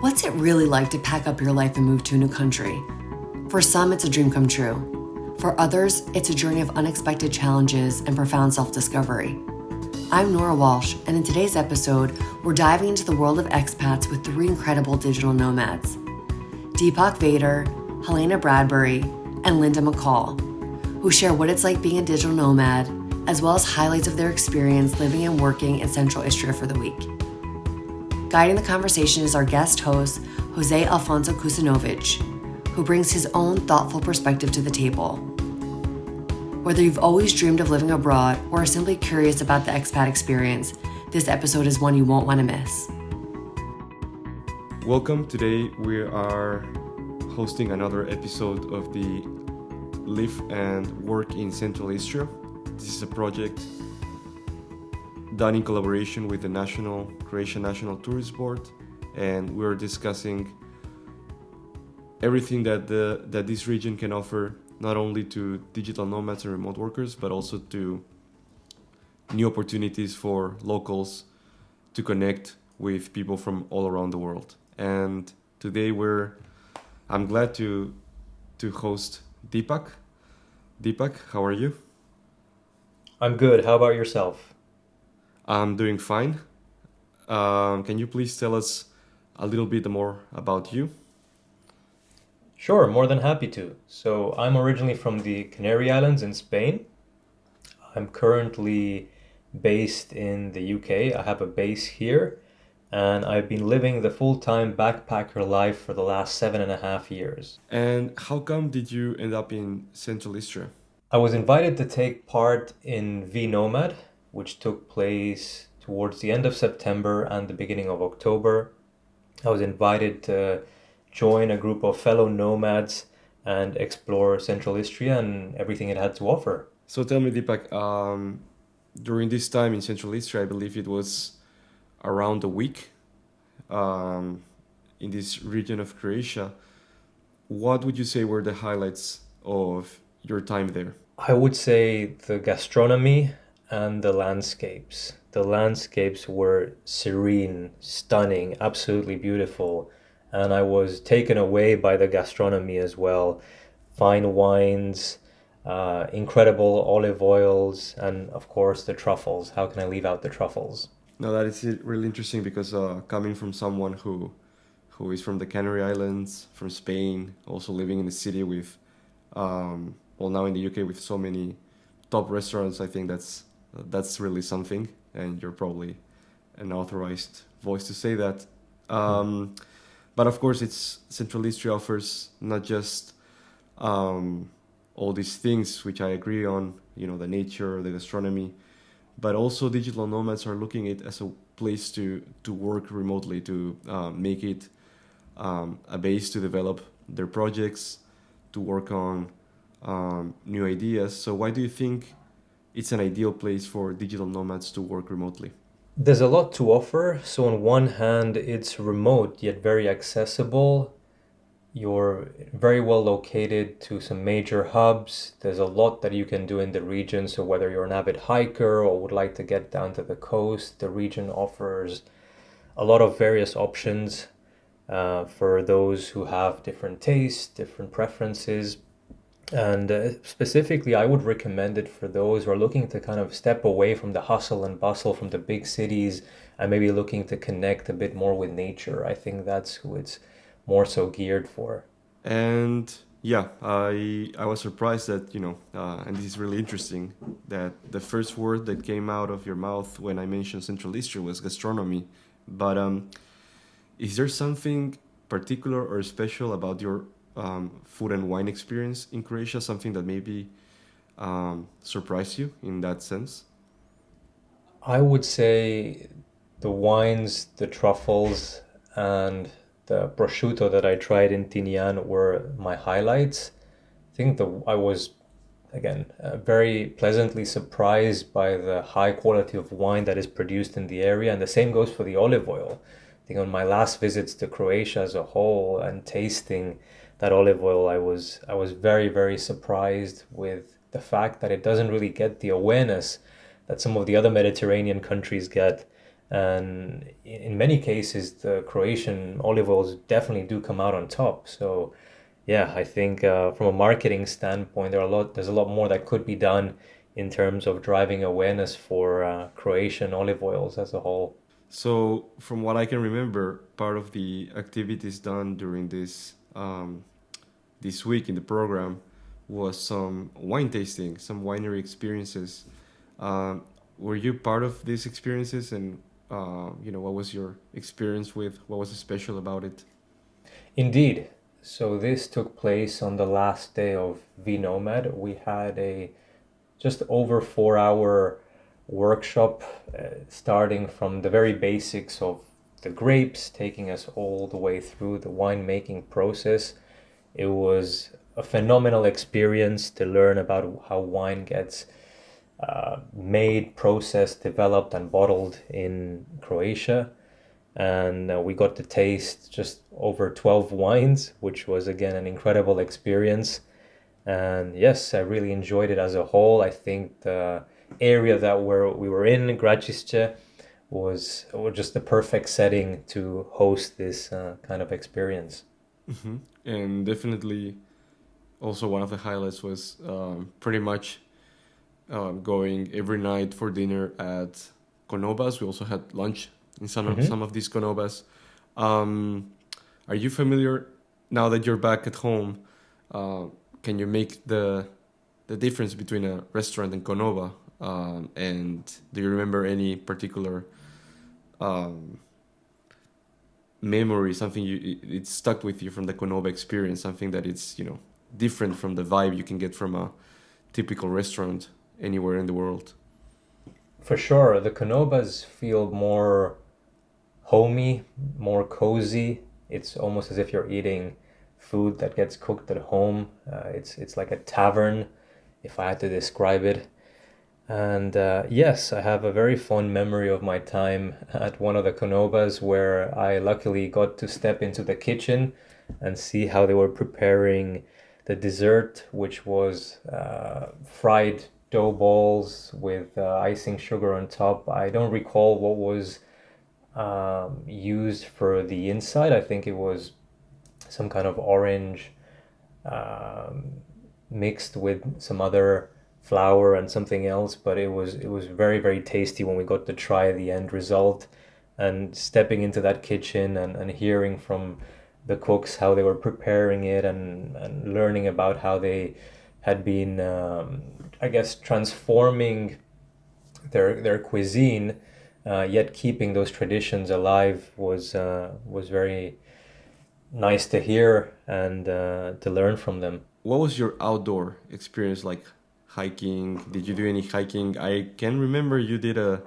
What's it really like to pack up your life and move to a new country? For some, it's a dream come true. For others, it's a journey of unexpected challenges and profound self-discovery. I'm Nora Walsh, and in today's episode, we're diving into the world of expats with three incredible digital nomads: Deepak Vader, Helena Bradbury, and Linda McCall, who share what it's like being a digital nomad, as well as highlights of their experience living and working in Central Istria for the week. Guiding the conversation is our guest host, Jose Alfonso Kusanovic, who brings his own thoughtful perspective to the table. Whether you've always dreamed of living abroad or are simply curious about the expat experience, this episode is one you won't want to miss. Welcome. Today we are hosting another episode of the Live and Work in Central Istria. This is a project done in collaboration with the Croatia National Tourist Board, and we're discussing everything that this region can offer, not only to digital nomads and remote workers, but also to new opportunities for locals to connect with people from all around the world. And today I'm glad to host Deepak. Deepak, how are you? I'm good. How about yourself? I'm doing fine. Can you please tell us a little bit more about you? Sure, more than happy to. So I'm originally from the Canary Islands in Spain. I'm currently based in the UK. I have a base here, and I've been living the full-time backpacker life for the last 7.5 years. And how come did you end up in Central Istria? I was invited to take part in Nomad, which took place towards the end of September and the beginning of October. I was invited to join a group of fellow nomads and explore Central Istria and everything it had to offer. So tell me, Deepak, during this time in Central Istria, I believe it was around a week in this region of Croatia. What would you say were the highlights of your time there? I would say the gastronomy and the landscapes. The landscapes were serene, stunning, absolutely beautiful. And I was taken away by the gastronomy as well. Fine wines, incredible olive oils, and of course the truffles. How can I leave out the truffles? No, that is really interesting because coming from someone who is from the Canary Islands, from Spain, also living in a city with, now in the UK with so many top restaurants, I think that's really something, and you're probably an authorized voice to say that. But of course, Central Istria offers not just all these things, which I agree on, the nature, the gastronomy, but also digital nomads are looking at it as a place to work remotely, to make it a base to develop their projects, to work on new ideas. So why do you think it's an ideal place for digital nomads to work remotely? There's a lot to offer. So on one hand, it's remote yet very accessible. You're very well located to some major hubs. There's a lot that you can do in the region. So whether you're an avid hiker or would like to get down to the coast, the region offers a lot of various options for those who have different tastes, different preferences. And specifically, I would recommend it for those who are looking to kind of step away from the hustle and bustle from the big cities and maybe looking to connect a bit more with nature. I think that's who it's more so geared for. And yeah, I was surprised that, and this is really interesting, that the first word that came out of your mouth when I mentioned Central Istria was gastronomy. But is there something particular or special about your food and wine experience in Croatia, something that maybe surprised you in that sense? I would say the wines, the truffles, and the prosciutto that I tried in Tinian were my highlights. I think I was, again, very pleasantly surprised by the high quality of wine that is produced in the area, and the same goes for the olive oil. I think on my last visits to Croatia as a whole and tasting that olive oil, I was very, very surprised with the fact that it doesn't really get the awareness that some of the other Mediterranean countries get. And in many cases, the Croatian olive oils definitely do come out on top. So, yeah, I think from a marketing standpoint, there's a lot more that could be done in terms of driving awareness for Croatian olive oils as a whole. So, from what I can remember, part of the activities done during this week in the program was some wine tasting, some winery experiences. Um, were you part of these experiences, and what was your experience with? What was special about it? Indeed. So this took place on the last day of Nomad. We had a just over 4 hour workshop, starting from the very basics of the grapes, taking us all the way through the winemaking process. It was a phenomenal experience to learn about how wine gets made, processed, developed, and bottled in Croatia. And we got to taste just over 12 wines, which was again an incredible experience. And yes, I really enjoyed it as a whole. I think the area that we were in, Gračišće, was just the perfect setting to host this kind of experience. And definitely, also one of the highlights was pretty much going every night for dinner at Konobas. We also had lunch in some of these Konobas. Um, are you familiar now that you're back at home? Uh, can you make the difference between a restaurant and Konoba? And do you remember any particular um, memory, something it stuck with you from the Konoba experience, something that it's different from the vibe you can get from a typical restaurant anywhere in the world? For sure, the Konobas feel more homey, more cozy. It's almost as if you're eating food that gets cooked at home. It's like a tavern, if I had to describe it. And yes, I have a very fond memory of my time at one of the Konobas where I luckily got to step into the kitchen and see how they were preparing the dessert, which was fried dough balls with icing sugar on top. I don't recall what was used for the inside. I think it was some kind of orange um, mixed with some other flour and something else, but it was very, very tasty when we got to try the end result. And stepping into that kitchen and hearing from the cooks how they were preparing it, and learning about how they had been, I guess, transforming their cuisine, yet keeping those traditions alive was very nice to hear and to learn from them. What was your outdoor experience like? Hiking? Did you do any hiking? I can remember you did a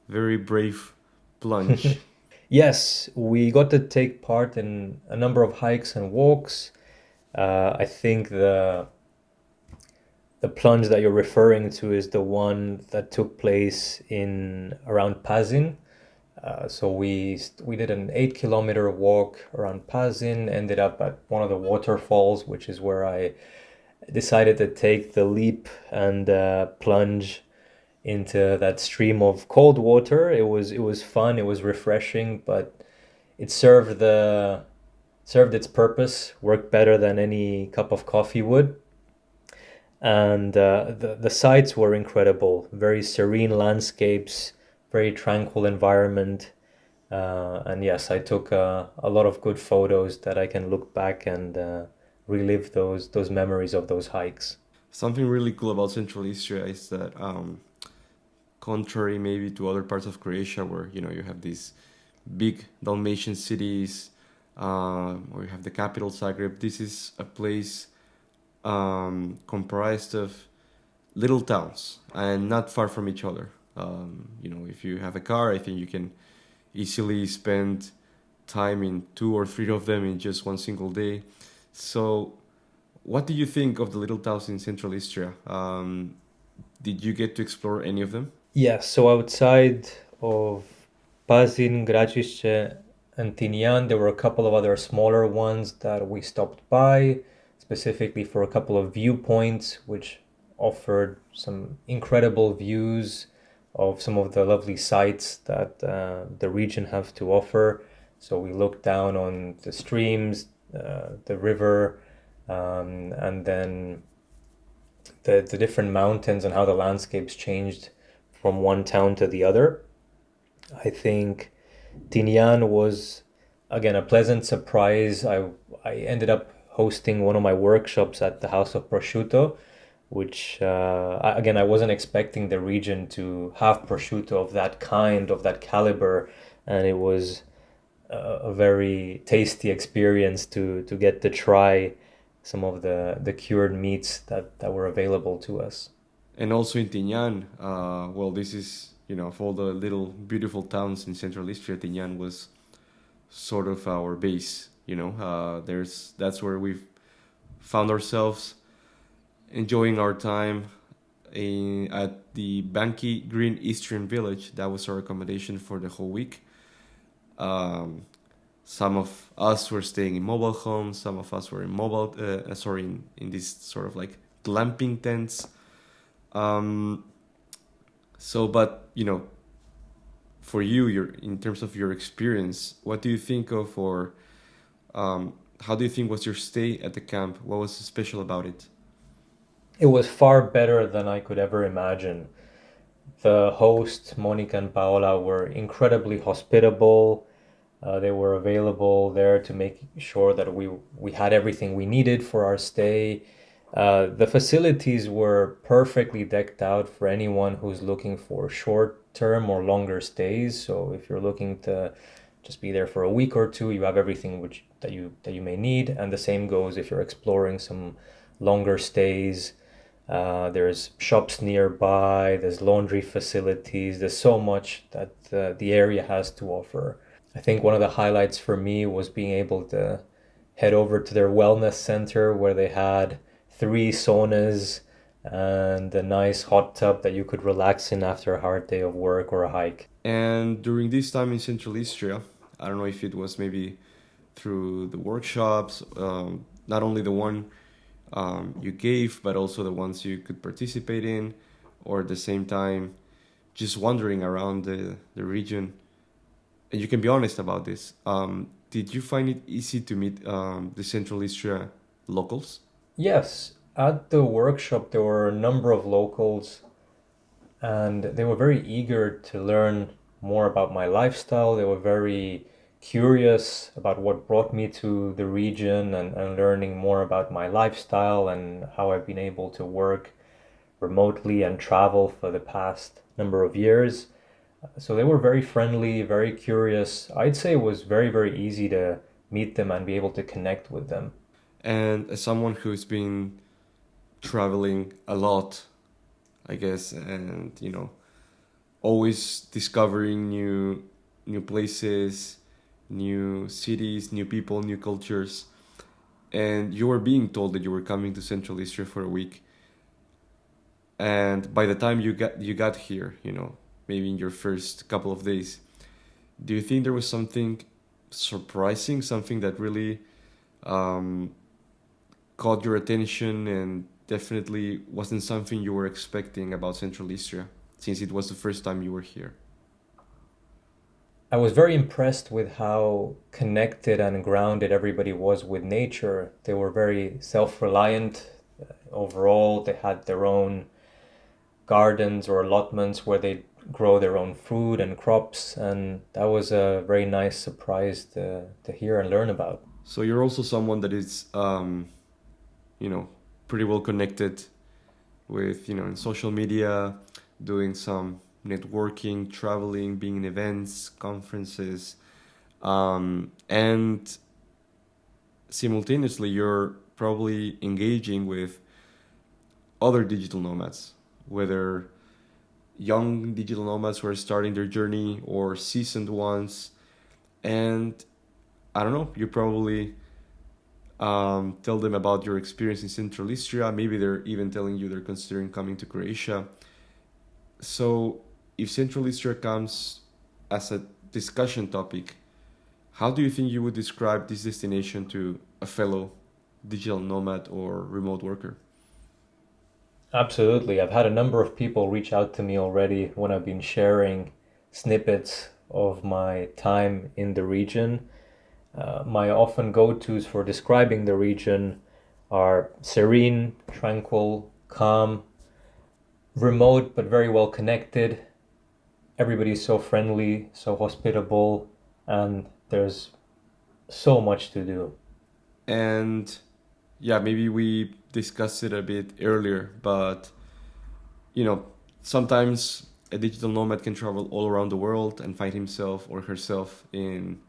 very brave plunge. Yes, we got to take part in a number of hikes and walks. I think the plunge that you're referring to is the one that took place in around Pazin. So we did an 8 kilometer walk around Pazin, ended up at one of the waterfalls, which is where I decided to take the leap and plunge into that stream of cold water. It was fun, it was refreshing, but it served its purpose, worked better than any cup of coffee would. And the sights were incredible, very serene landscapes, very tranquil environment. And yes, I took a lot of good photos that I can look back and relive those memories of those hikes. Something really cool about Central Istria is that, contrary maybe to other parts of Croatia, where you have these big Dalmatian cities, or you have the capital Zagreb, this is a place comprised of little towns and not far from each other. If you have a car, I think you can easily spend time in two or three of them in just one single day. So, what do you think of the little towns in Central Istria? Did you get to explore any of them? Yeah, so outside of Pazin, Gračišće, and Tinian, there were a couple of other smaller ones that we stopped by, specifically for a couple of viewpoints, which offered some incredible views of some of the lovely sights that the region have to offer. So we looked down on the streams, the river, and then the different mountains and how the landscapes changed from one town to the other. I think Tinian was again a pleasant surprise. I ended up hosting one of my workshops at the House of Prosciutto, which again I wasn't expecting the region to have prosciutto of that kind, of that caliber, and it was a very tasty experience to get to try some of the cured meats that were available to us. And also in Tignan, well, this is, of all the little beautiful towns in Central Istria, Tignan was sort of our base. That's where we've found ourselves enjoying our time at the Banki Green Eastern Village. That was our accommodation for the whole week. Some of us were staying in mobile homes. Some of us were in these sort of like glamping tents. But for you, in terms of your experience, what do you think of, or how do you think was your stay at the camp? What was special about it? It was far better than I could ever imagine. The hosts, Monica and Paola, were incredibly hospitable. They were available there to make sure that we had everything we needed for our stay. The facilities were perfectly decked out for anyone who's looking for short-term or longer stays. So if you're looking to just be there for a week or two, you have everything that you may need. And the same goes if you're exploring some longer stays. There's shops nearby, there's laundry facilities, there's so much that the area has to offer. I think one of the highlights for me was being able to head over to their wellness center where they had 3 saunas and a nice hot tub that you could relax in after a hard day of work or a hike. And during this time in Central Istria, I don't know if it was maybe through the workshops, not only the one you gave, but also the ones you could participate in, or at the same time, just wandering around the region. And you can be honest about this. Did you find it easy to meet the Central Istria locals? Yes, at the workshop there were a number of locals and they were very eager to learn more about my lifestyle. They were very curious about what brought me to the region and learning more about my lifestyle and how I've been able to work remotely and travel for the past number of years. So they were very friendly, very curious. I'd say it was very, very easy to meet them and be able to connect with them. And as someone who's been traveling a lot, I guess, and always discovering new places, new cities, new people, new cultures, and you were being told that you were coming to Central Istria for a week, and by the time you got here, maybe in your first couple of days, do you think there was something surprising, something that really caught your attention and definitely wasn't something you were expecting about Central Istria, since it was the first time you were here? I was very impressed with how connected and grounded everybody was with nature. They were very self-reliant overall. They had their own gardens or allotments where they grow their own food and crops, and that was a very nice surprise to hear and learn about. So you're also someone that is pretty well connected with, in social media, doing some networking, traveling, being in events, conferences, and simultaneously you're probably engaging with other digital nomads, whether young digital nomads who are starting their journey or seasoned ones. And I don't know, you probably tell them about your experience in Central Istria. Maybe they're even telling you they're considering coming to Croatia. So if Central Istria comes as a discussion topic, how do you think you would describe this destination to a fellow digital nomad or remote worker? Absolutely. I've had a number of people reach out to me already when I've been sharing snippets of my time in the region. My often go-tos for describing the region are serene, tranquil, calm, remote but very well connected. Everybody's so friendly, so hospitable, and there's so much to do. And yeah, maybe we discussed it a bit earlier, but you know, sometimes a digital nomad can travel all around the world and find himself or herself in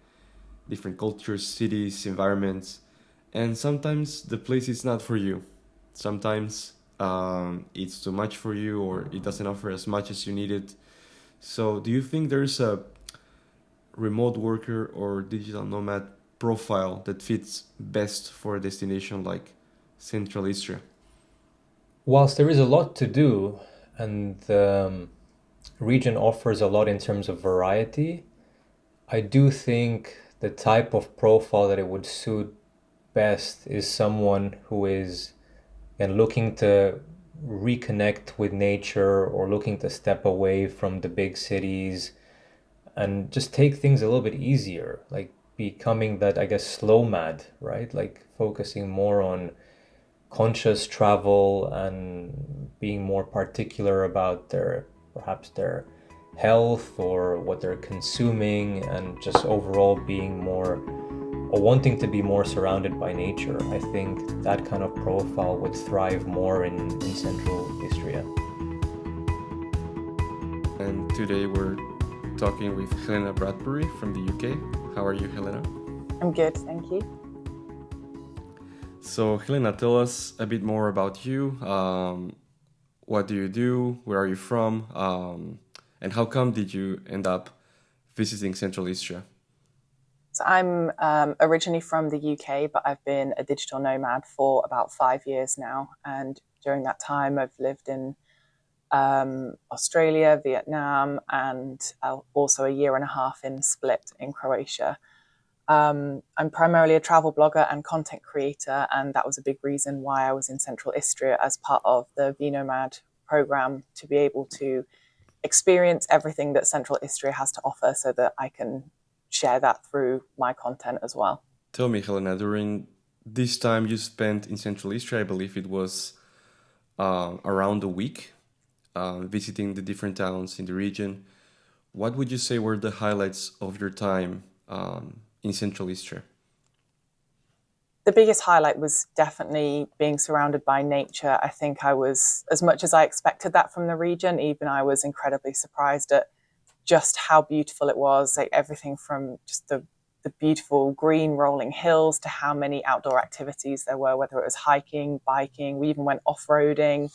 different cultures, cities, environments, and sometimes the place is not for you. Sometimes it's too much for you, or it doesn't offer as much as you needed. So, do you think there's a remote worker or digital nomad profile that fits best for a destination like Central Istria? Whilst there is a lot to do, and the region offers a lot in terms of variety, I do think the type of profile that it would suit best is someone who is and looking to reconnect with nature or looking to step away from the big cities and just take things a little bit easier, like becoming that, I guess, slow mad, right? Like focusing more on conscious travel and being more particular about their perhaps their health or what they're consuming and just overall being more or wanting to be more surrounded by nature. I think that kind of profile would thrive more in Central Istria. And today we're talking with Helena Bradbury from the UK. How are you, Helena? I'm good, thank you. So, Helena, tell us a bit more about you. What do you do? Where are you from? And how come did you end up visiting Central Istria? So I'm originally from the UK, but I've been a digital nomad for about 5 years now. And during that time, I've lived in Australia, Vietnam, and also a year and a half in Split in Croatia. I'm primarily a travel blogger and content creator, and that was a big reason why I was in Central Istria as part of the Nomad program to be able to experience everything that Central Istria has to offer so that I can share that through my content as well. Tell me, Helena, during this time you spent in Central Istria, I believe it was around a week, visiting the different towns in the region. What would you say were the highlights of your time in Central Istria? The biggest highlight was definitely being surrounded by nature. I think I was, as much as I expected that from the region, even I was incredibly surprised at just how beautiful it was. Like everything from just the beautiful green rolling hills to how many outdoor activities there were, whether it was hiking, biking. We even went off-roading.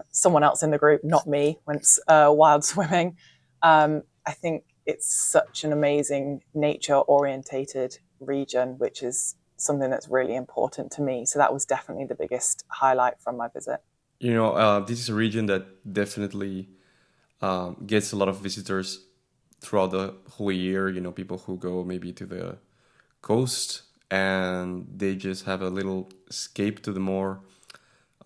Someone else in the group, not me, went wild swimming. I think it's such an amazing nature-orientated region, which is something that's really important to me. So that was definitely the biggest highlight from my visit. You know, this is a region that definitely gets a lot of visitors throughout the whole year. You know, people who go maybe to the coast and they just have a little escape to the more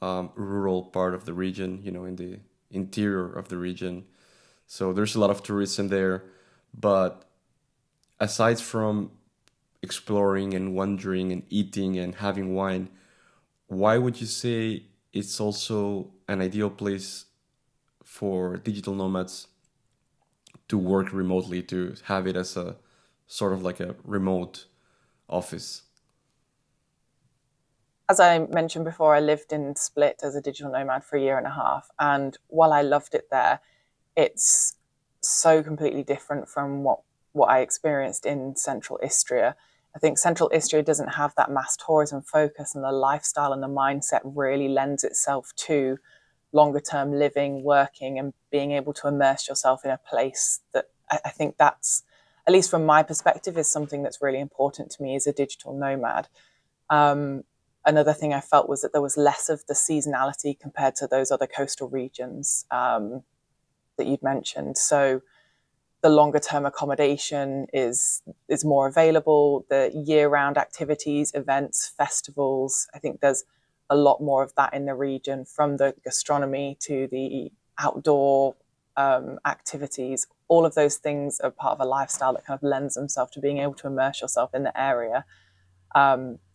rural part of the region, you know, in the interior of the region. So there's a lot of tourism there. But aside from exploring and wandering and eating and having wine, why would you say it's also an ideal place for digital nomads to work remotely, to have it as a sort of like a remote office? As I mentioned before, I lived in Split as a digital nomad for a year and a half. And while I loved it there, it's so completely different from what I experienced in Central Istria. I think Central Istria doesn't have that mass tourism focus, and the lifestyle and the mindset really lends itself to longer term living, working, and being able to immerse yourself in a place that I think that's, at least from my perspective, is something that's really important to me as a digital nomad. Another thing I felt was that there was less of the seasonality compared to those other coastal regions that you'd mentioned. So the longer term accommodation is more available. The year round activities, events, festivals. I think there's a lot more of that in the region, from the gastronomy to the outdoor activities. All of those things are part of a lifestyle that kind of lends themselves to being able to immerse yourself in the area.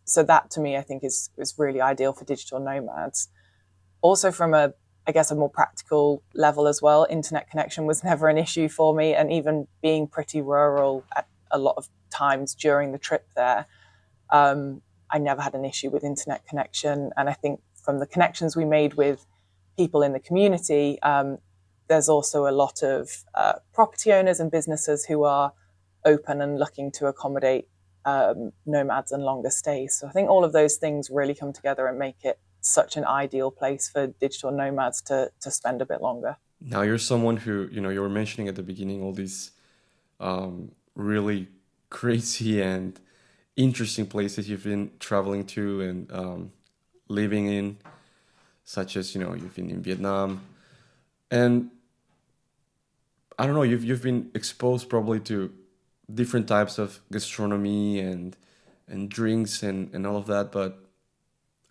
So that to me, I think is really ideal for digital nomads. Also from I guess a more practical level as well, internet connection was never an issue for me. And even being pretty rural at a lot of times during the trip there, I never had an issue with internet connection. And I think from the connections we made with people in the community, there's also a lot of property owners and businesses who are open and looking to accommodate nomads and longer stays. So I think all of those things really come together and make it such an ideal place for digital nomads to spend a bit longer. Now you're someone who, you were mentioning at the beginning all these really crazy and interesting places you've been traveling to and living in, such as, you've been in Vietnam. And I don't know, you've been exposed probably to different types of gastronomy and drinks and all of that, but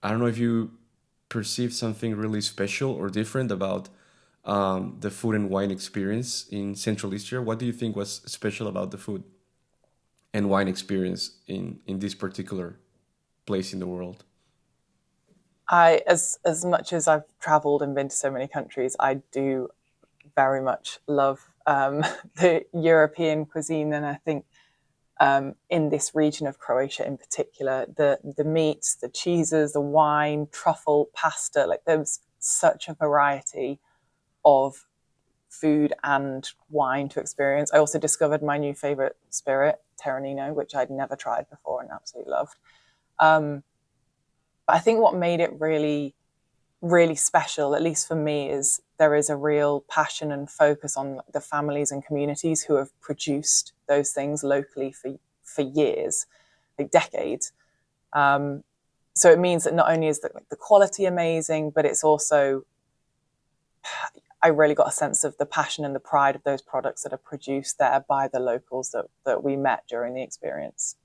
I don't know if you perceive something really special or different about the food and wine experience in Central Istria. What do you think was special about the food and wine experience in this particular place in the world? As much as I've traveled and been to so many countries, I do very much love the European cuisine, and I think in this region of Croatia in particular, the meats, the cheeses, the wine, truffle, pasta, like there's such a variety of food and wine to experience. I also discovered my new favorite spirit, Terranino, which I'd never tried before and absolutely loved. But I think what made it really, really special, at least for me, is there is a real passion and focus on the families and communities who have produced those things locally for years, like decades. So it means that not only is the quality amazing, but it's also, I really got a sense of the passion and the pride of those products that are produced there by the locals that we met during the experience.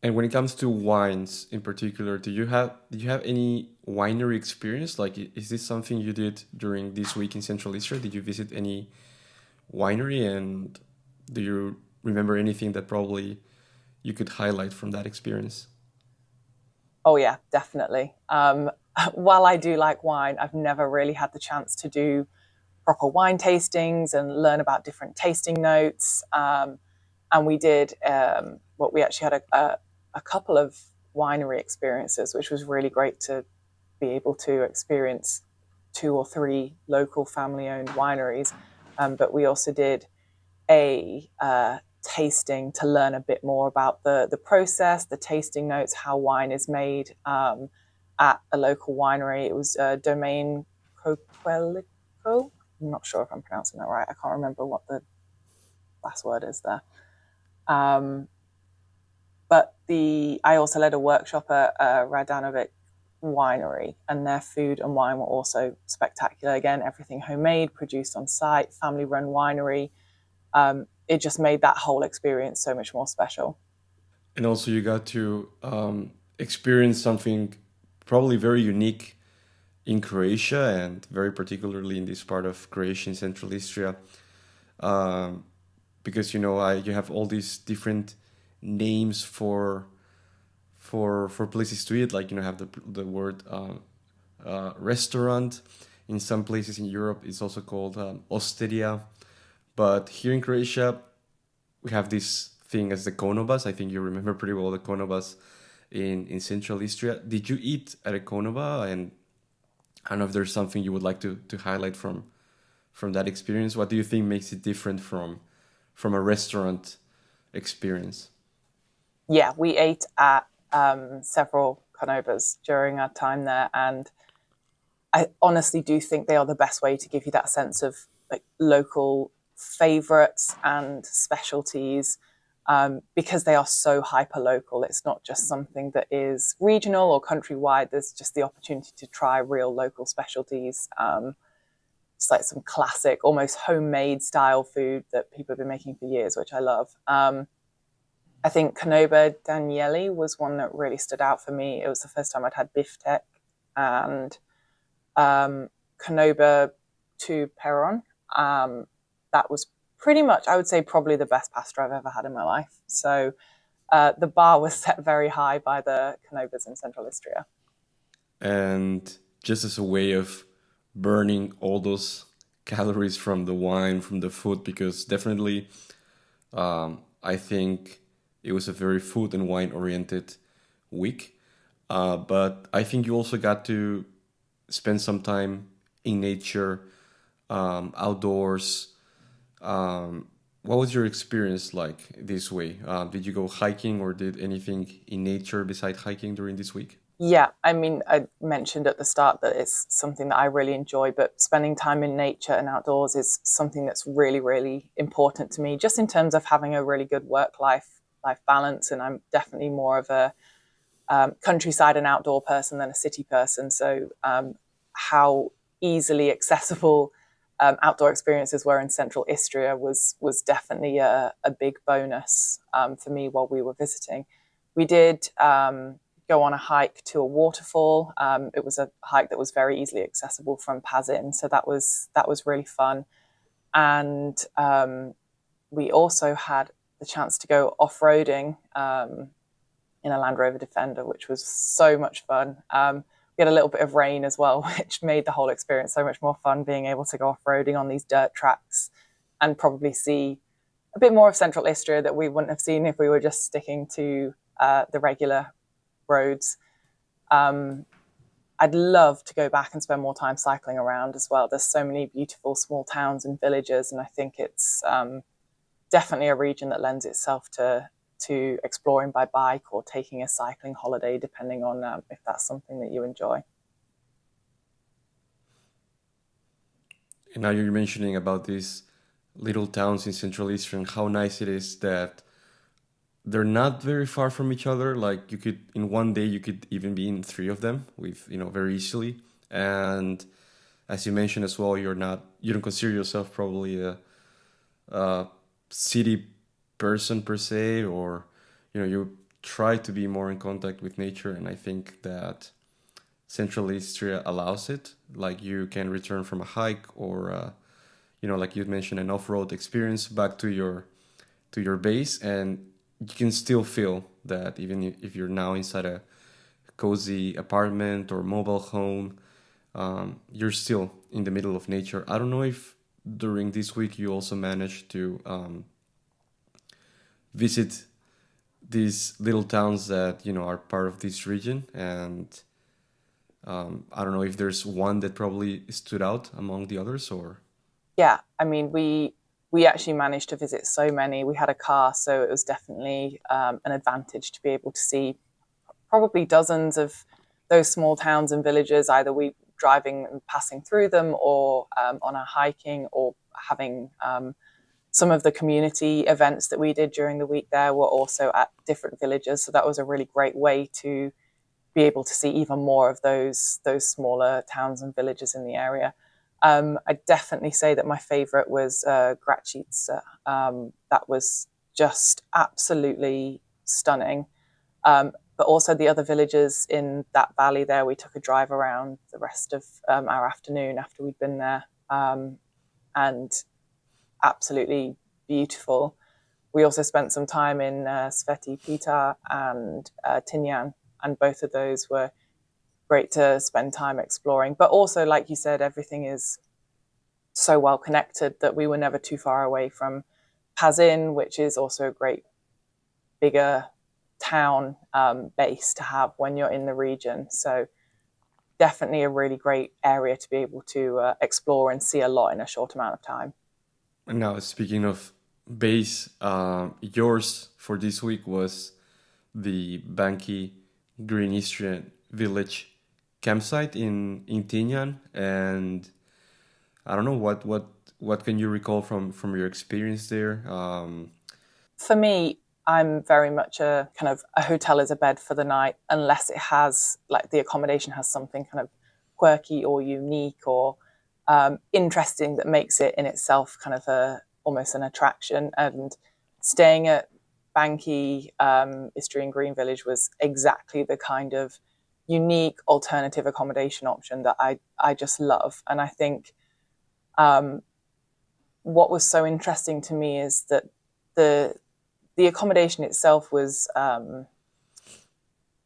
And when it comes to wines in particular, did you have any winery experience? Like, is this something you did during this week in Central Istria? Did you visit any winery, and do you remember anything that probably you could highlight from that experience? Oh yeah, definitely. While I do like wine, I've never really had the chance to do proper wine tastings and learn about different tasting notes. And we did we actually had a couple of winery experiences, which was really great to be able to experience 2 or 3 local family-owned wineries. But we also did a tasting to learn a bit more about the process, the tasting notes, how wine is made at a local winery. It was Domaine Coquelico. I'm not sure if I'm pronouncing that right. I can't remember what the last word is there. But I also led a workshop at Radanovic Winery, and their food and wine were also spectacular. Again, everything homemade, produced on site, family-run winery. It just made that whole experience so much more special. And also, you got to experience something probably very unique in Croatia, and very particularly in this part of Croatia in Central Istria, because you have all these different names for places to eat. Like, have the word restaurant. In some places in Europe, it's also called osteria. But here in Croatia, we have this thing as the konobas. I think you remember pretty well the konobas in Central Istria. Did you eat at a konoba? And I don't know if there's something you would like to highlight from that experience. What do you think makes it different from a restaurant experience? Yeah, we ate at several konobas during our time there, and I honestly do think they are the best way to give you that sense of like local favorites and specialties, because they are so hyper local. It's not just something that is regional or countrywide. There's just the opportunity to try real local specialties. It's like some classic, almost homemade style food that people have been making for years, which I love. I think Canova Danieli was one that really stood out for me. It was the first time I'd had biftec, and Canova to Peron. That was pretty much, I would say, probably the best pasta I've ever had in my life. So the bar was set very high by the Canovas in Central Istria. And just as a way of burning all those calories from the wine, from the food, because definitely I think it was a very food and wine oriented week. But I think you also got to spend some time in nature, outdoors. What was your experience like this way? Did you go hiking or did anything in nature besides hiking during this week? Yeah, I mean, I mentioned at the start that it's something that I really enjoy, but spending time in nature and outdoors is something that's really, really important to me, just in terms of having a really good work-life balance. And I'm definitely more of a countryside and outdoor person than a city person. So how easily accessible outdoor experiences were in Central Istria was definitely a big bonus for me while we were visiting. We did go on a hike to a waterfall. It was a hike that was very easily accessible from Pazin, so that was really fun. And we also had the chance to go off-roading in a Land Rover Defender, which was so much fun. We had a little bit of rain as well, which made the whole experience so much more fun, being able to go off-roading on these dirt tracks and probably see a bit more of Central Istria that we wouldn't have seen if we were just sticking to the regular roads. I'd love to go back and spend more time cycling around as well. There's so many beautiful small towns and villages, and I think it's definitely a region that lends itself to exploring by bike or taking a cycling holiday, depending on if that's something that you enjoy. And now you're mentioning about these little towns in Central Eastern, how nice it is that they're not very far from each other. Like you could, in one day, you could even be in three of them with, very easily. And as you mentioned as well, you don't consider yourself probably a city person per se, or you try to be more in contact with nature, and I think that Central Istria allows it. Like you can return from a hike or like you mentioned, an off-road experience back to your base, and you can still feel that even if you're now inside a cozy apartment or mobile home, you're still in the middle of nature. I don't know if during this week you also managed to visit these little towns that are part of this region, and I don't know if there's one that probably stood out among the others. Or Yeah, I mean, we actually managed to visit so many. We had a car, so it was definitely an advantage to be able to see probably dozens of those small towns and villages, either we driving and passing through them, or on a hiking, or having some of the community events that we did during the week there were also at different villages. So that was a really great way to be able to see even more of those smaller towns and villages in the area. I'd definitely say that my favorite was Gracice. That was just absolutely stunning. But also the other villages in that valley there, we took a drive around the rest of our afternoon after we'd been there, and absolutely beautiful. We also spent some time in Sveti Pita and Tinyan, and both of those were great to spend time exploring. But also, like you said, everything is so well connected that we were never too far away from Pazin, which is also a great bigger town base to have when you're in the region. So definitely a really great area to be able to explore and see a lot in a short amount of time. And now, speaking of base, yours for this week was the Banki Green Istrian Village campsite in Tinyan, and I don't know what can you recall from your experience there. For me, I'm very much a kind of a hotel is a bed for the night, unless it has, like, the accommodation has something kind of quirky or unique or interesting that makes it in itself kind of almost an attraction. And staying at Banky Istrian Green Village was exactly the kind of unique alternative accommodation option that I just love. And I think what was so interesting to me is that the accommodation itself was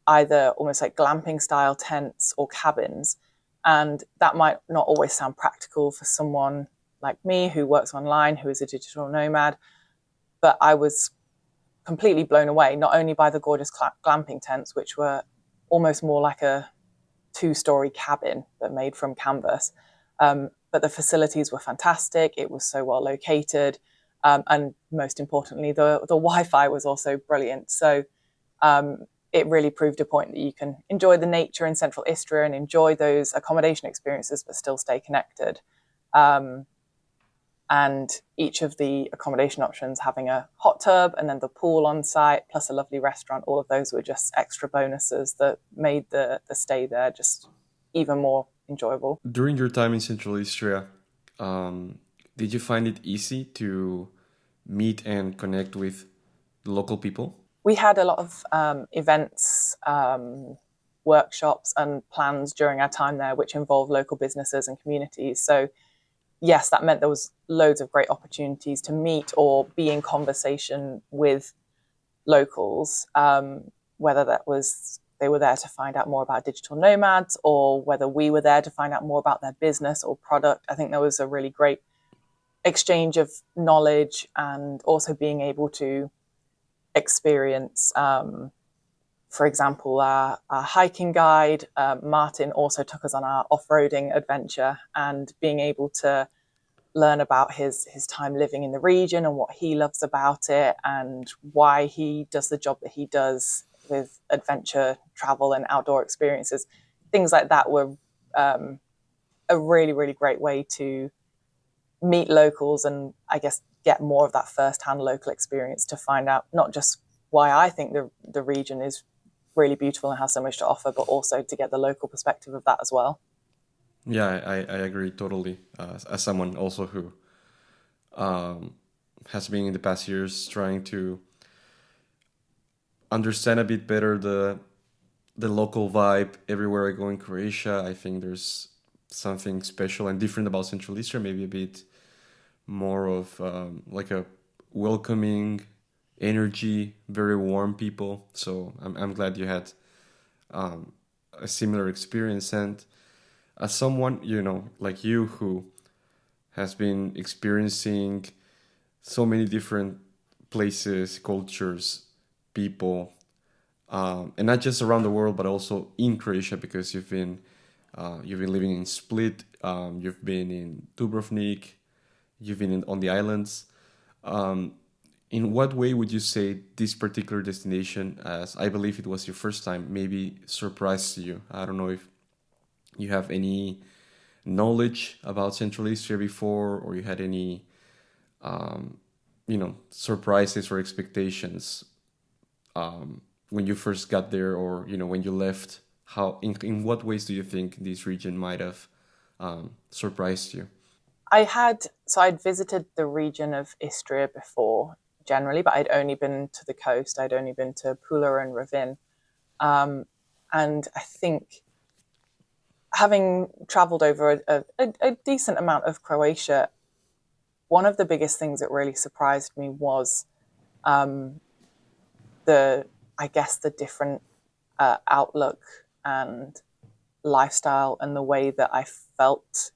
either almost like glamping style tents or cabins. And that might not always sound practical for someone like me who works online, who is a digital nomad. But I was completely blown away, not only by the gorgeous glamping tents, which were almost more like a 2-story cabin but made from canvas. But the facilities were fantastic. It was so well located. And most importantly, the Wi-Fi was also brilliant. So it really proved a point that you can enjoy the nature in Central Istria and enjoy those accommodation experiences, but still stay connected. And each of the accommodation options having a hot tub and then the pool on site, plus a lovely restaurant, all of those were just extra bonuses that made the stay there just even more enjoyable. During your time in Central Istria, did you find it easy to meet and connect with local people? We had a lot of events, workshops and plans during our time there, which involved local businesses and communities. So yes, that meant there was loads of great opportunities to meet or be in conversation with locals, whether that was they were there to find out more about digital nomads or whether we were there to find out more about their business or product. I think there was a really great exchange of knowledge and also being able to experience, for example, our hiking guide, Martin, also took us on our off-roading adventure, and being able to learn about his time living in the region and what he loves about it and why he does the job that he does with adventure travel and outdoor experiences. Things like that were a really, really great way to meet locals and I guess get more of that first-hand local experience to find out not just why I think the region is really beautiful and has so much to offer, but also to get the local perspective of that as well. Yeah, I agree totally. As someone also who has been in the past years trying to understand a bit better the local vibe everywhere I go in Croatia, I think there's something special and different about Central Istria, maybe a bit more of like a welcoming energy, very warm people. So I'm glad you had a similar experience. And as someone, like you, who has been experiencing so many different places, cultures, people, and not just around the world, but also in Croatia, because you've been living in Split, you've been in Dubrovnik, you've been on the islands. In what way would you say this particular destination, as I believe it was your first time, maybe surprised you? I don't know if you have any knowledge about Central Istria before, or you had any, surprises or expectations when you first got there, or when you left. How in what ways do you think this region might have surprised you? I'd visited the region of Istria before generally, but I'd only been to the coast. I'd only been to Pula and Ravin. And I think having traveled over a decent amount of Croatia, one of the biggest things that really surprised me was the different outlook and lifestyle and the way that I felt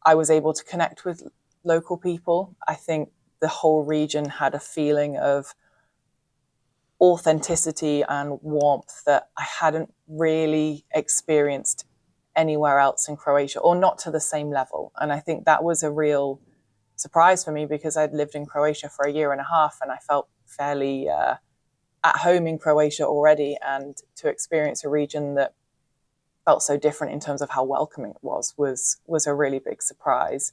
I was able to connect with local people. I think the whole region had a feeling of authenticity and warmth that I hadn't really experienced anywhere else in Croatia, or not to the same level. And I think that was a real surprise for me, because I'd lived in Croatia for a year and a half and I felt fairly at home in Croatia already, and to experience a region that felt so different in terms of how welcoming it was a really big surprise.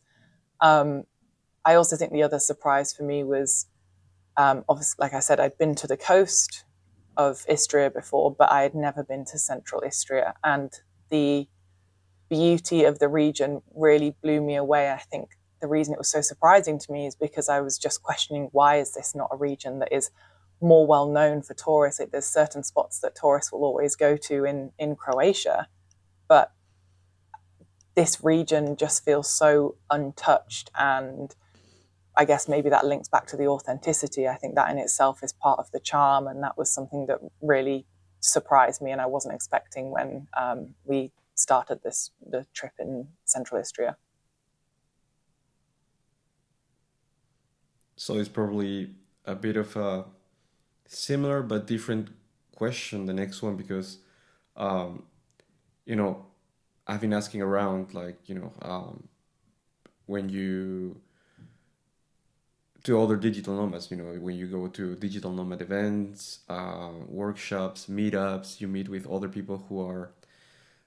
I also think the other surprise for me was, obviously, like I said, I'd been to the coast of Istria before, but I had never been to Central Istria, and the beauty of the region really blew me away. I think the reason it was so surprising to me is because I was just questioning, why is this not a region that is more well known for tourists. There's certain spots that tourists will always go to in Croatia, but this region just feels so untouched. And I guess maybe that links back to the authenticity. I think that in itself is part of the charm, and that was something that really surprised me, and I wasn't expecting when we started the trip in Central Istria. So it's probably a bit of a similar but different question, the next one, because um, you know, I've been asking around, like, when you to other digital nomads, when you go to digital nomad events, workshops, meetups, you meet with other people who are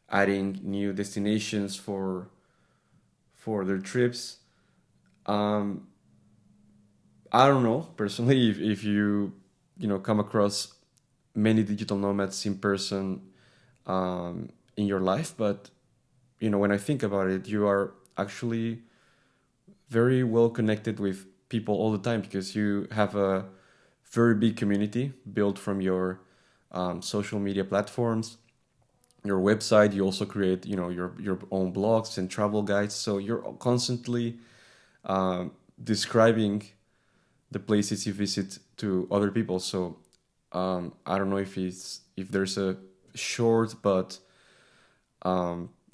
adding new destinations for their trips. Um, I don't know personally if you come across many digital nomads in person in your life, but when I think about it, you are actually very well connected with people all the time because you have a very big community built from your social media platforms, your website. You also create your own blogs and travel guides, so you're constantly describing the places you visit to other people. So I don't know if there's a short but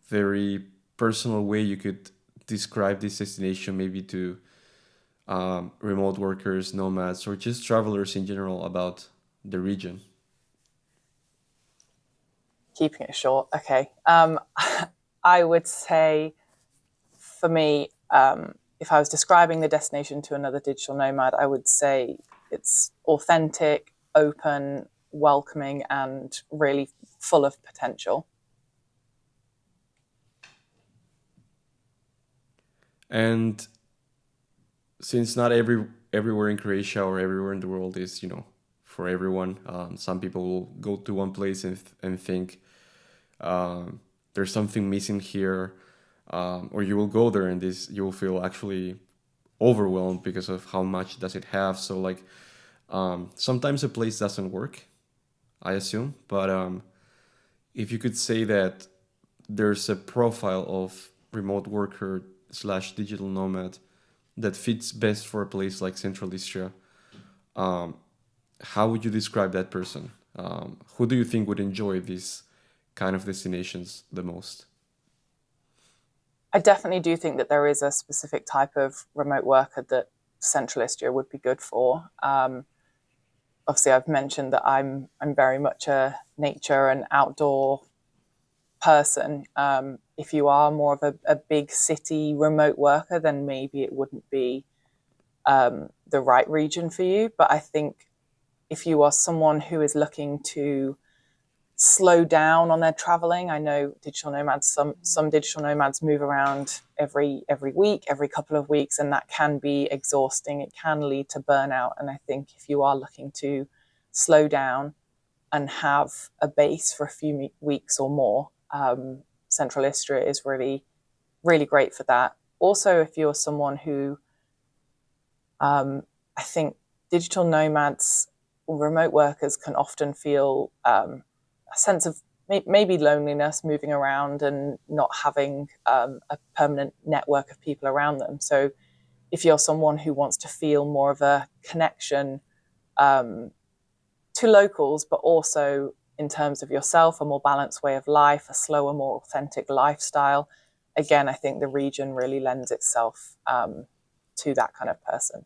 very personal way you could describe this destination, maybe to remote workers, nomads, or just travelers in general about the region. Keeping it short, okay. I would say for me, if I was describing the destination to another digital nomad, I would say it's authentic, open, welcoming, and really full of potential. And since not everywhere in Croatia or everywhere in the world is for everyone, some people will go to one place and think there's something missing here, or you will go there and you will feel actually overwhelmed because of how much does it have. So like sometimes a place doesn't work, I assume, but if you could say that there's a profile of remote worker slash digital nomad that fits best for a place like Central Istria, how would you describe that person? Who do you think would enjoy these kind of destinations the most? I definitely do think that there is a specific type of remote worker that Central Istria would be good for. Obviously, I've mentioned that I'm very much a nature and outdoor person. If you are more of a big city remote worker, then maybe it wouldn't be the right region for you. But I think if you are someone who is looking to slow down on their traveling, I know digital nomads, some digital nomads move around every week, every couple of weeks, and that can be exhausting. It can lead to burnout. And I think if you are looking to slow down and have a base for a few weeks or more, Central Istria is really, really great for that. Also, if you're someone who, I think digital nomads or remote workers can often feel a sense of maybe loneliness moving around and not having a permanent network of people around them. So if you're someone who wants to feel more of a connection to locals, but also in terms of yourself, a more balanced way of life, a slower, more authentic lifestyle, again, I think the region really lends itself to that kind of person.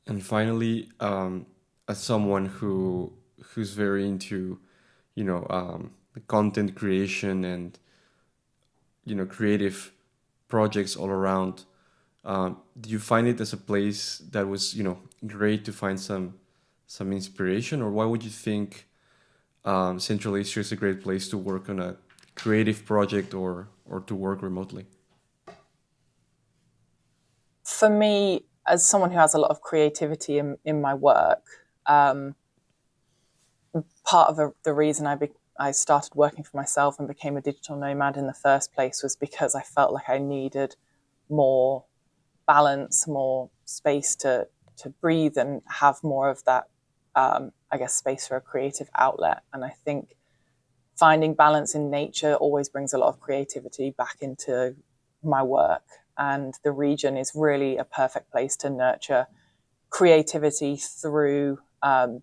And finally, as someone who's very into, the content creation and creative projects all around, do you find it as a place that was great to find some inspiration, or why would you think Central Asia is a great place to work on a creative project or to work remotely? For me, as someone who has a lot of creativity in my work, part of the reason I started working for myself and became a digital nomad in the first place was because I felt like I needed more balance, more space to breathe and have more of that, I guess, space for a creative outlet. And I think finding balance in nature always brings a lot of creativity back into my work. And the region is really a perfect place to nurture creativity through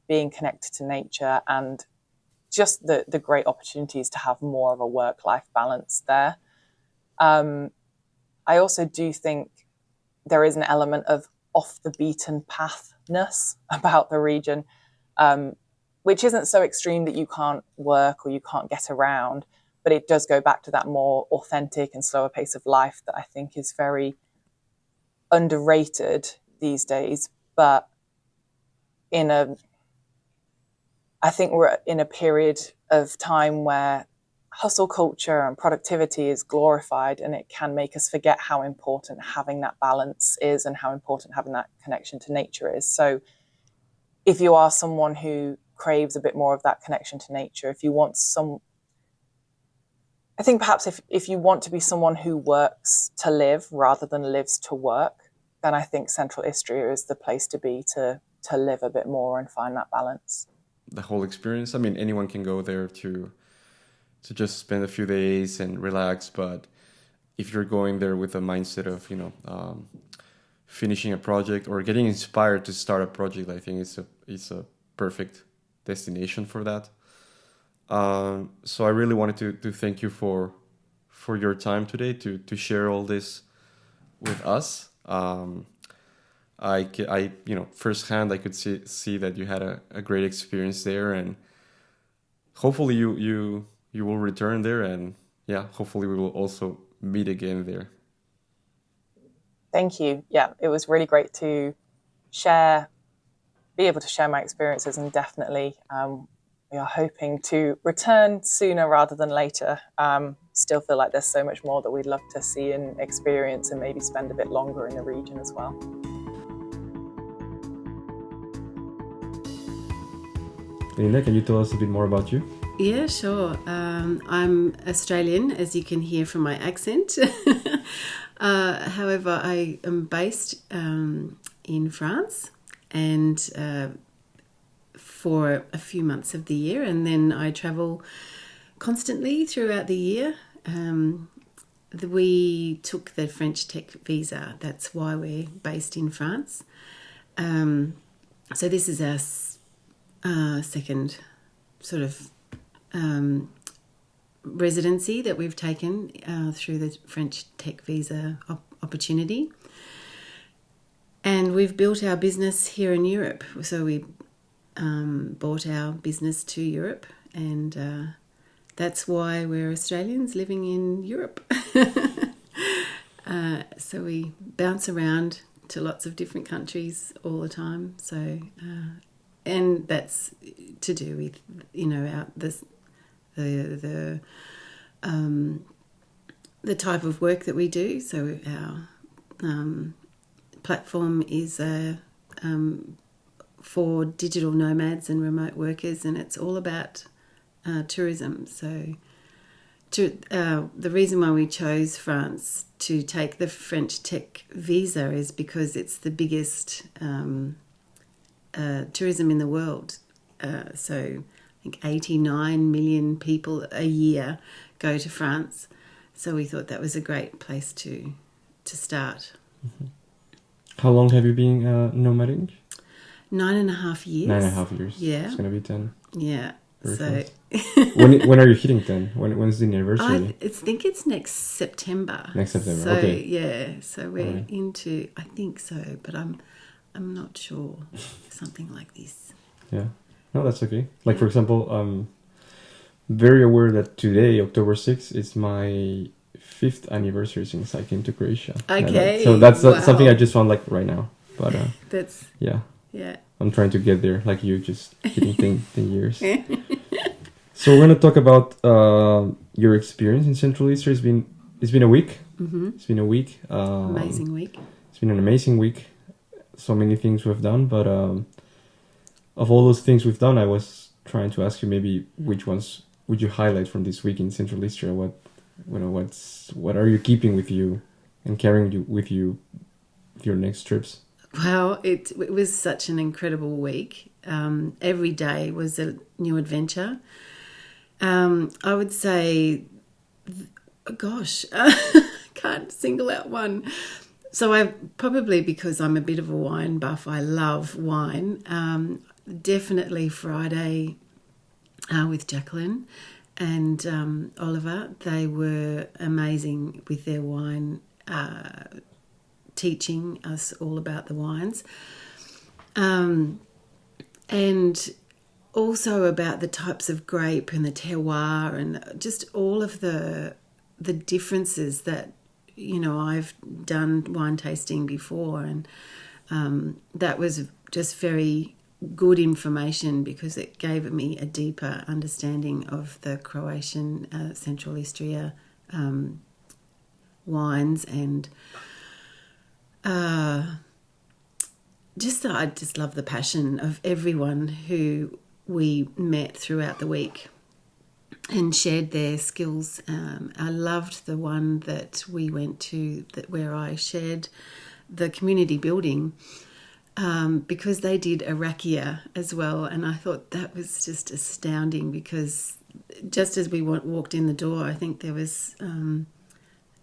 being connected to nature and just the great opportunities to have more of a work-life balance there. I also do think there is an element of off the beaten pathness about the region, which isn't so extreme that you can't work or you can't get around, but it does go back to that more authentic and slower pace of life that I think is very underrated these days. But I think we're in a period of time where hustle culture and productivity is glorified, and it can make us forget how important having that balance is and how important having that connection to nature is. So if you are someone who craves a bit more of that connection to nature, I think perhaps if you want to be someone who works to live rather than lives to work, then I think Central Istria is the place to be to live a bit more and find that balance. The whole experience, I mean, anyone can go there to just spend a few days and relax, but if you're going there with a mindset of, finishing a project or getting inspired to start a project, I think it's a perfect destination for that. So I really wanted to thank you for your time today to share all this with us. I firsthand I could see that you had a great experience there, and hopefully you will return there, and hopefully we will also meet again there. Thank you. Yeah, it was really great to be able to share my experiences, and definitely we are hoping to return sooner rather than later. Still feel like there's so much more that we'd love to see and experience, and maybe spend a bit longer in the region as well. Linda, can you tell us a bit more about you? Yeah, sure. I'm Australian, as you can hear from my accent. However, I am based in France, and for a few months of the year, and then I travel constantly throughout the year. We took the French tech visa. That's why we're based in France. So this is our second sort of residency that we've taken through the French tech visa opportunity. And we've built our business here in Europe. So we brought our business to Europe, and that's why we're Australians living in Europe. So we bounce around to lots of different countries all the time. So, and that's to do with, the type of work that we do. So our platform is for digital nomads and remote workers, and it's all about tourism. So the reason why we chose France to take the French tech visa is because it's the biggest tourism in the world. So I think 89 million people a year go to France. So we thought that was a great place to start. Mm-hmm. How long have you been nomading? 9.5 years. 9.5 years. Yeah. It's going to be 10. Yeah. Very when are you hitting 10? When's the anniversary? I think it's next September. Next September, so, okay. Yeah, so we're into, I think so, but I'm not sure. Something like this. Yeah. No, that's okay. Like, for example, I'm very aware that today, October 6th, is my 5th anniversary since I came to Croatia. Okay. So that's something I just found like right now. But that's yeah. Yeah. I'm trying to get there, like you, just hitting 10 years. So we're gonna talk about your experience in Central Istria. It's been a week. Mm-hmm. It's been a week. Amazing week. It's been an amazing week. So many things we've done, but of all those things we've done, I was trying to ask you maybe which ones would you highlight from this week in Central Istria? What are you keeping with you and carrying you with you with your next trips? Well, it was such an incredible week. Every day was a new adventure. I would say, gosh, can't single out one. So I probably, because I'm a bit of a wine buff, I love wine. Definitely Friday with Jacqueline and Oliver. They were amazing with their wine, teaching us all about the wines. And also about the types of grape and the terroir and just all of the differences that, you know, I've done wine tasting before, and that was just very good information because it gave me a deeper understanding of the Croatian Central Istria wines, and I just love the passion of everyone who we met throughout the week and shared their skills. I loved the one that we went to where I shared the community building because they did a rakia as well, and I thought that was just astounding because just as we walked in the door, I think there was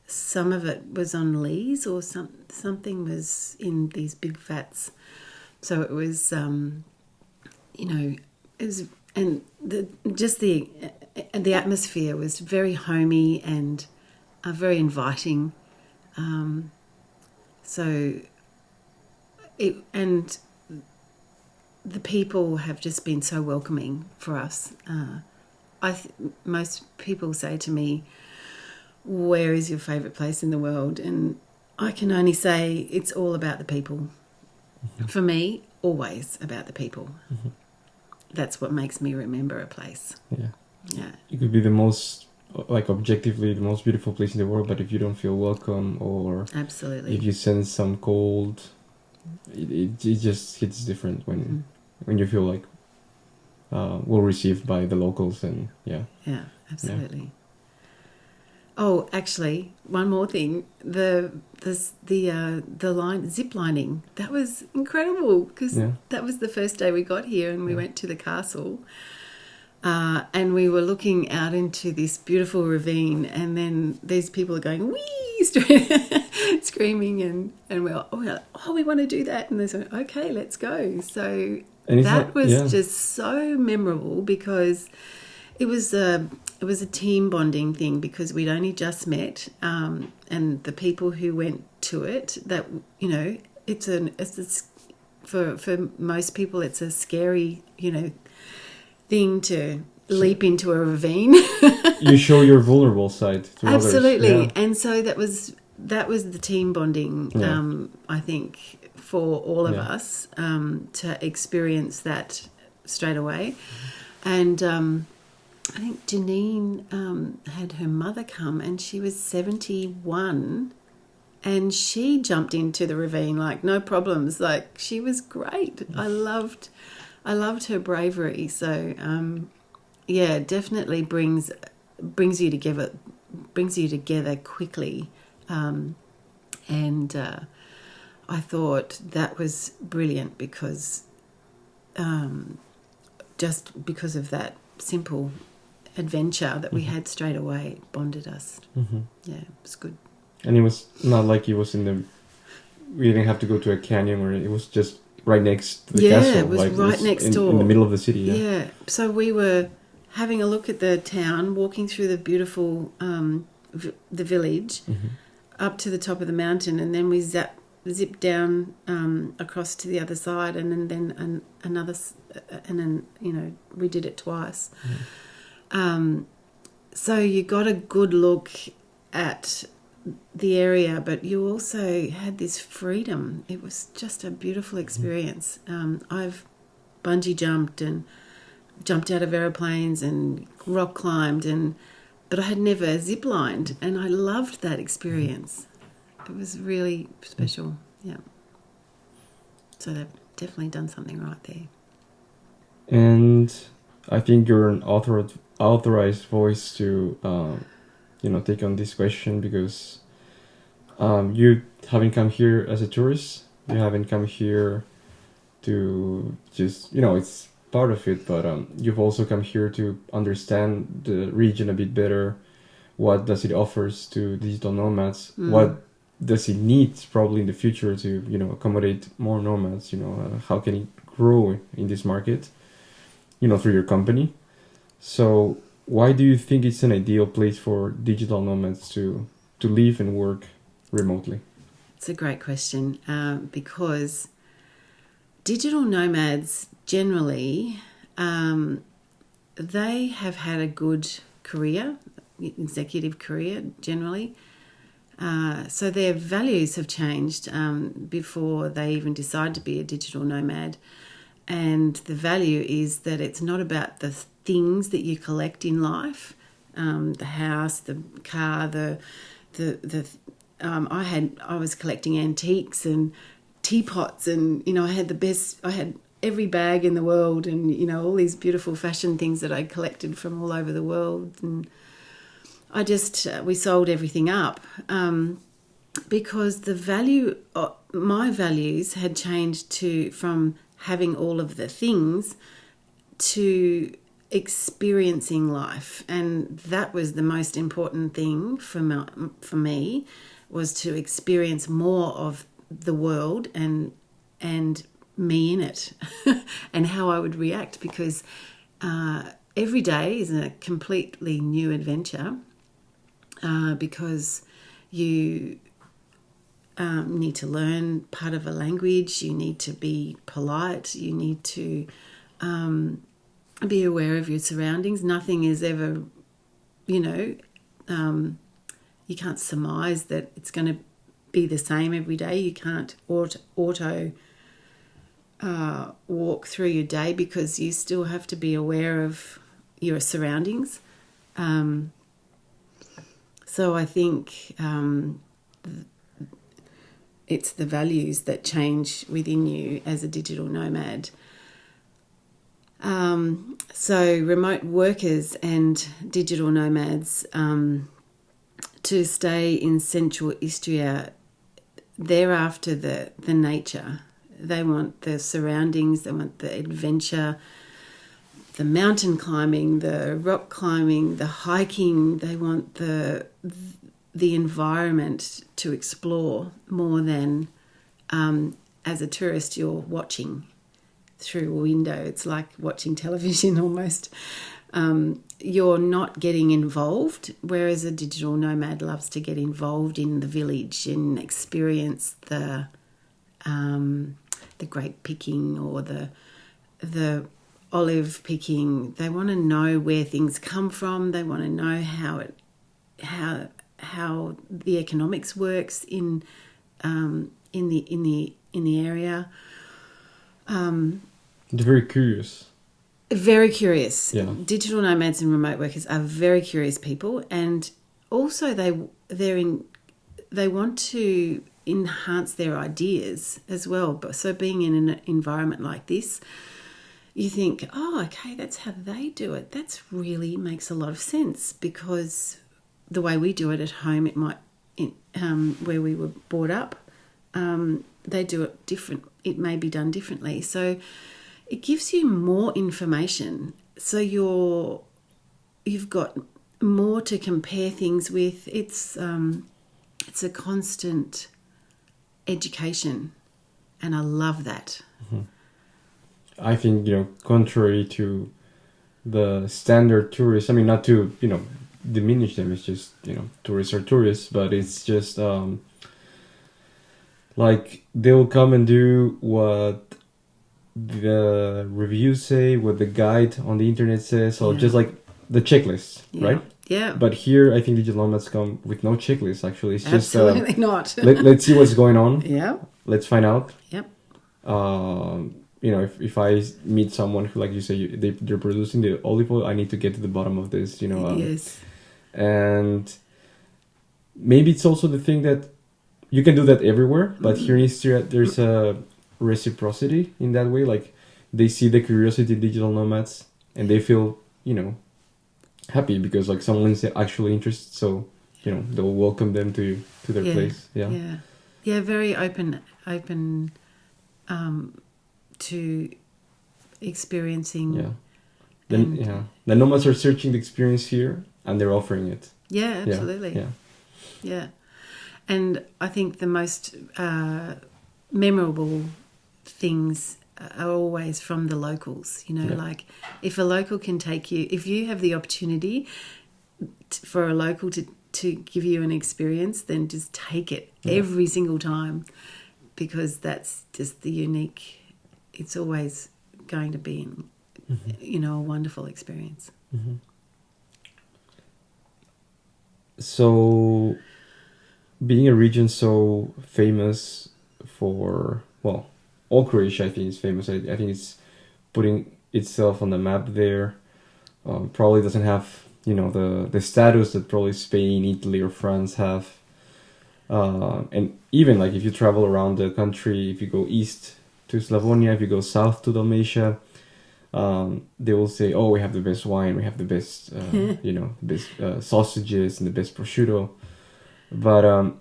some of it was on lees or something was in these big vats. So it was, you know, it was, and the atmosphere was very homey and very inviting. So it, and the people have just been so welcoming for us. Most people say to me, "Where is your favourite place in the world?" And I can only say it's all about the people. Mm-hmm. For me, always about the people. Mm-hmm. That's what makes me remember a place. Yeah. Yeah. It could be the most, like, objectively the most beautiful place in the world, but if you don't feel welcome, or absolutely, if you sense some cold, it just hits different when you feel like well received by the locals, and yeah, absolutely. Yeah. Oh, actually, one more thing: the zip lining, that was incredible because that was the first day we got here, and we went to the castle, and we were looking out into this beautiful ravine, and then these people are going wee, screaming, and we're we want to do that, and they said, okay, let's go. So that was just so memorable because it was a team bonding thing because we'd only just met, and the people who went to it, that, you know, it's for most people it's a scary, you know, thing to leap into a ravine. You show your vulnerable side to absolutely others. Yeah. And so that was the team bonding, I think, for all of us, to experience that straight away. And I think Janine had her mother come, and she was 71, and she jumped into the ravine like no problems. Like, she was great. I loved her bravery. So definitely brings you together quickly. And I thought that was brilliant because just because of that simple adventure that we had straight away, it bonded us. Mm-hmm. Yeah, it was good. And it was not like it was we didn't have to go to a canyon, or it was just right next to the castle. Yeah, it was right next door. In the middle of the city, Yeah, so we were having a look at the town, walking through the beautiful, the village, up to the top of the mountain, and then we zipped down across to the other side, and then another, and then, you know, we did it twice. So you got a good look at the area, but you also had this freedom. It was just a beautiful experience. I've bungee jumped and jumped out of aeroplanes and rock climbed, but I had never zip lined, and I loved that experience. It was really special. Yeah. So they've definitely done something right there. And I think you're an authorized voice to take on this question, because you having come here as a tourist, You haven't come here to just, it's part of it, but you've also come here to understand the region a bit better. What does it offers to digital nomads? What does it need probably in the future to, accommodate more nomads? How can it grow in this market, through your company? So why do you think it's an ideal place for digital nomads to live and work remotely? It's a great question, because digital nomads generally, they have had a good career, executive career generally. So their values have changed before they even decide to be a digital nomad. And the value is that it's not about the things that you collect in life, the house, the car, I was collecting antiques and teapots, and I had every bag in the world, and all these beautiful fashion things that I collected from all over the world, and we sold everything up because my values had changed from having all of the things to experiencing life, and that was the most important thing for me, was to experience more of the world and me in it and how I would react, because every day is a completely new adventure, because you need to learn part of a language, you need to be polite, you need to be aware of your surroundings. Nothing is ever, you can't surmise that it's going to be the same every day. You can't auto walk through your day, because you still have to be aware of your surroundings. So I think it's the values that change within you as a digital nomad. So remote workers and digital nomads, to stay in Central Istria, they're after the nature. They want the surroundings, they want the adventure, the mountain climbing, the rock climbing, the hiking. They want the environment to explore more than as a tourist you're watching through a window. It's like watching television almost. You're not getting involved, whereas a digital nomad loves to get involved in the village and experience the grape picking or the olive picking. They want to know where things come from. They want to know how the economics works in the area. They're very curious. Very curious. Yeah. Digital nomads and remote workers are very curious people, and also they want to enhance their ideas as well. But so being in an environment like this, you think, oh, okay, that's how they do it. That's really makes a lot of sense, because the way we do it at home, it might, where we were brought up, they do it different. It may be done differently. So it gives you more information. So you've got more to compare things with. It's a constant education, and I love that. Mm-hmm. I think, contrary to the standard tourists, I mean, not to, diminish them, it's just, tourists are tourists, but it's just, like, they'll come and do what the reviews say, what the guide on the internet says, or just like the checklist, right? Yeah. But here, I think digital nomads come with no checklist, actually. It's absolutely just, not. let's see what's going on. Yeah. Let's find out. Yep. If I meet someone who, like you say, they're producing the olive oil, I need to get to the bottom of this, Yes. And maybe it's also the thing that you can do that everywhere, but here in Istria, there's a reciprocity in that way. Like, they see the curiosity in digital nomads, and they feel, happy because, like, someone's actually interested. So, they'll welcome them to their place. Yeah. Yeah. Yeah. Very open open to experiencing. Yeah. The nomads are searching the experience here, and they're offering it. Yeah, absolutely. Yeah. And I think the most memorable things are always from the locals, like if a local can take you, if you have the opportunity for a local to give you an experience, then just take it every single time, because that's just the unique, it's always going to be, a wonderful experience. Mm-hmm. So, being a region so famous for, well, all Croatia, I think, is famous. I think it's putting itself on the map there. Probably doesn't have, the status that probably Spain, Italy, or France have. And even like if you travel around the country, if you go east to Slavonia, if you go south to Dalmatia, they will say, "Oh, we have the best wine, we have the best, the best sausages and the best prosciutto." But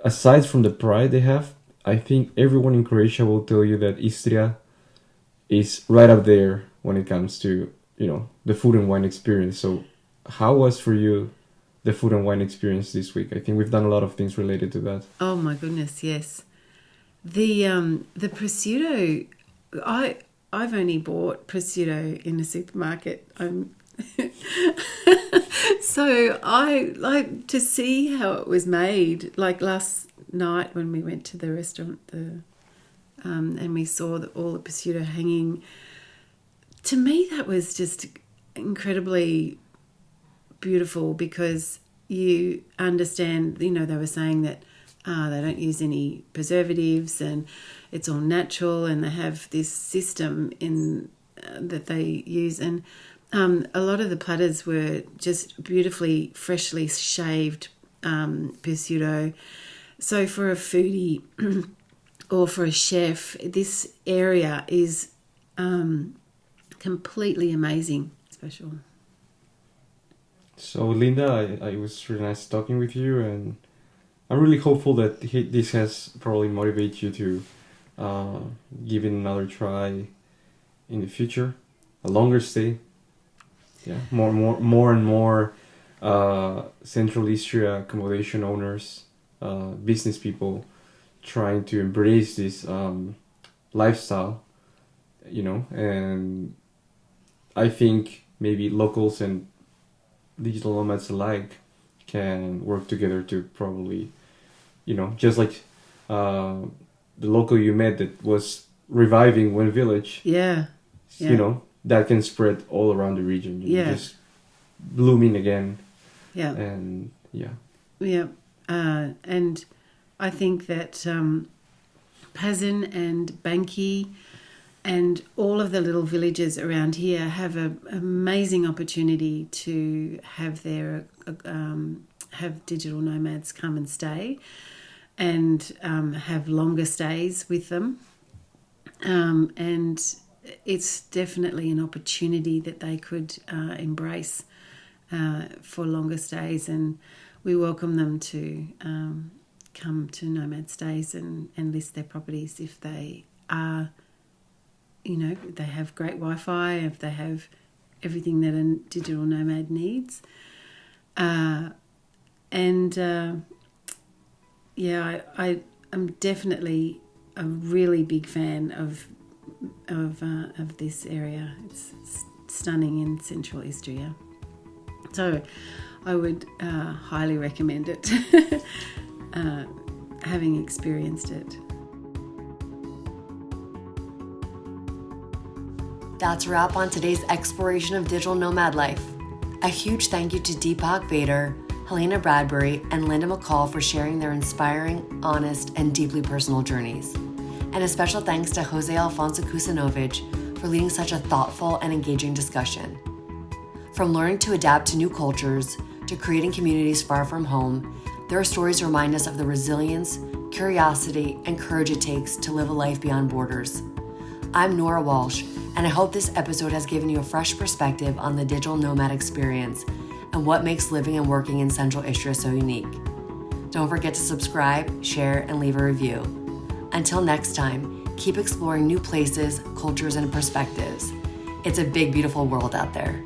aside from the pride they have, I think everyone in Croatia will tell you that Istria is right up there when it comes to, the food and wine experience. So how was for you the food and wine experience this week? I think we've done a lot of things related to that. Oh my goodness, yes. The prosciutto, I've only bought prosciutto in a supermarket. So I like to see how it was made. Like last night when we went to the restaurant, and we saw all the prosciutto hanging. To me, that was just incredibly beautiful, because you understand, they were saying that they don't use any preservatives and it's all natural, and they have this system that they use. And a lot of the platters were just beautifully, freshly shaved prosciutto. So for a foodie or for a chef, this area is completely amazing, special. So Linda, it was really nice talking with you, and I'm really hopeful that this has probably motivated you to give it another try in the future, a longer stay. Yeah, more and more Central Istria accommodation owners, business people, trying to embrace this lifestyle, and I think maybe locals and digital nomads alike can work together to probably, just like the local you met that was reviving one village. Yeah. That can spread all around the region. Just blooming again. Yeah. And yeah. Yeah. And I think that Pazin and Banki and all of the little villages around here have an amazing opportunity to have have digital nomads come and stay, and have longer stays with them. And it's definitely an opportunity that they could embrace for longer stays, and we welcome them to come to Nomad Stays and list their properties if they are, they have great Wi-Fi, if they have everything that a digital nomad needs. I'm definitely a really big fan of this area. It's stunning in Central Istria. So I would highly recommend it, having experienced it. That's a wrap on today's exploration of digital nomad life. A huge thank you to Deepak Vader, Helena Bradbury, and Linda McCall for sharing their inspiring, honest, and deeply personal journeys. And a special thanks to Jose Alfonso Kusanovic for leading such a thoughtful and engaging discussion. From learning to adapt to new cultures to creating communities far from home, their stories remind us of the resilience, curiosity, and courage it takes to live a life beyond borders. I'm Nora Walsh, and I hope this episode has given you a fresh perspective on the digital nomad experience and what makes living and working in Central Istria so unique. Don't forget to subscribe, share, and leave a review. Until next time, keep exploring new places, cultures, and perspectives. It's a big, beautiful world out there.